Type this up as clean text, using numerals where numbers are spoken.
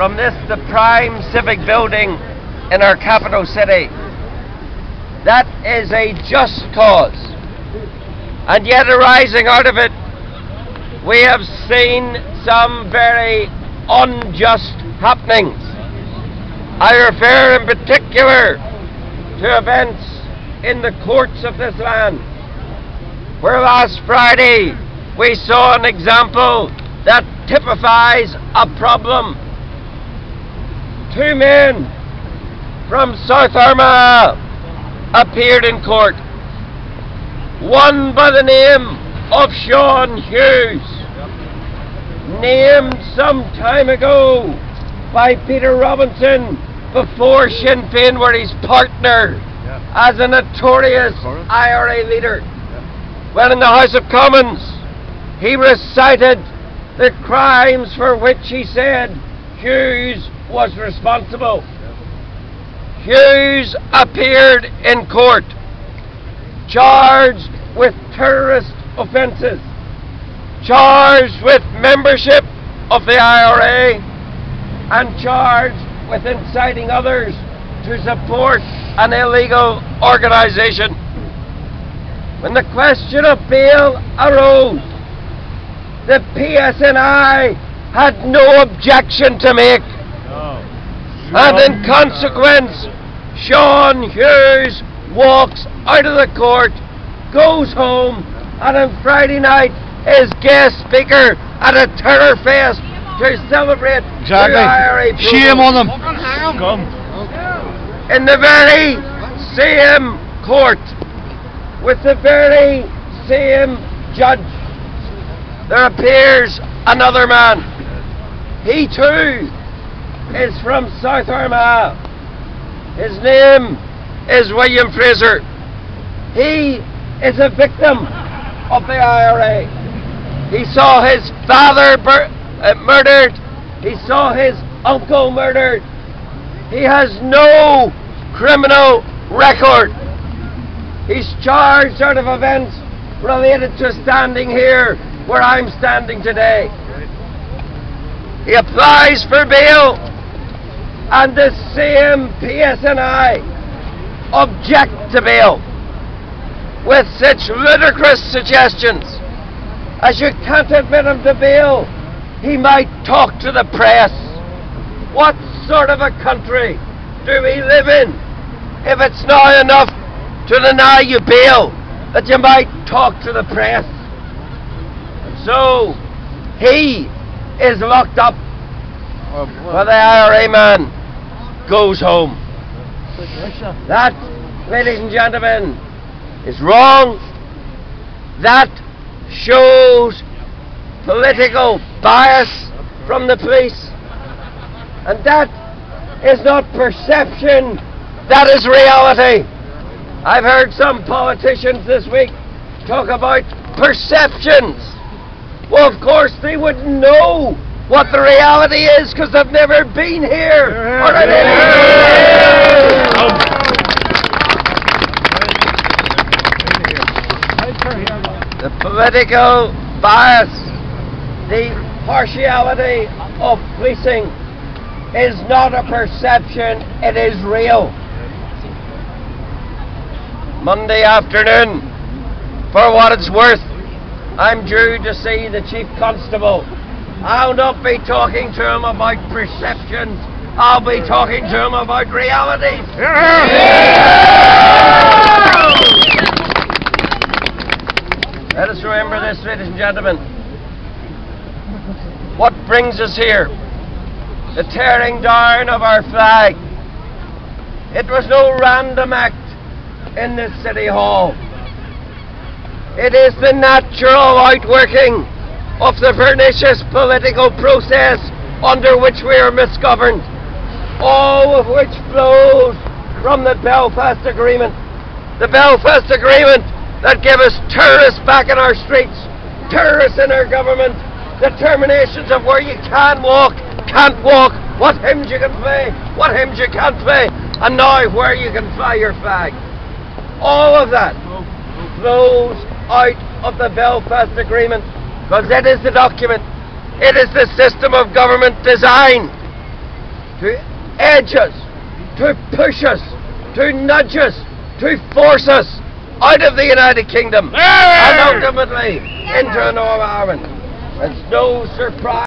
from this, the prime civic building in our capital city. That is a just cause. And yet arising out of it, we have seen some very unjust happenings. I refer in particular to events in the courts of this land, where last Friday we saw an example that typifies a problem. Two men from South Armagh appeared in court. One by the name of Sean Hughes, named some time ago by Peter Robinson before Sinn Féin were his partner as a notorious IRA leader. When in the House of Commons he recited the crimes for which he said Hughes was responsible. Hughes appeared in court, charged with terrorist offences, charged with membership of the IRA, and charged with inciting others to support an illegal organisation. When the question of bail arose, the PSNI had no objection to make, and in consequence, Sean Hughes walks out of the court, goes home, and on Friday night is guest speaker at a terror fest to celebrate the IRA. Shame on them. In the very same court, with the very same judge, there appears another man. He too is from South Armagh. His name is William Fraser. He is a victim of the IRA. He saw his father murdered. He saw his uncle murdered. He has no criminal record. He's charged out of events related to standing here where I'm standing today. He applies for bail, and the same PSNI object to bail with such ludicrous suggestions as you can't admit him to bail, he might talk to the press. What sort of a country do we live in if it's not enough to deny you bail that you might talk to the press? And so he is locked up while the IRA man goes home. That, ladies and gentlemen, is wrong. That shows political bias from the police, and that is not perception, that is reality. I've heard some politicians this week talk about perceptions. Well, of course they wouldn't know what the reality is because they've never been here or at any. The political bias, the partiality of policing is not a perception, it is real. Monday afternoon, for what it's worth, I'm due to see the Chief Constable. I'll not be talking to him about perceptions, I'll be talking to him about realities. Let us remember this, ladies and gentlemen. What brings us here? The tearing down of our flag. It was no random act in this City Hall. It is the natural outworking of the pernicious political process under which we are misgoverned, all of which flows from the Belfast Agreement. The Belfast Agreement that give us terrorists back in our streets, terrorists in our government, determinations of where you can walk, can't walk, what hymns you can play, what hymns you can't play, and now where you can fly your flag. All of that flows out of the Belfast Agreement, because it is the document, it is the system of government designed to edge us, to push us, to nudge us, to force us out of the United Kingdom and ultimately into a Northern Ireland. It's no surprise.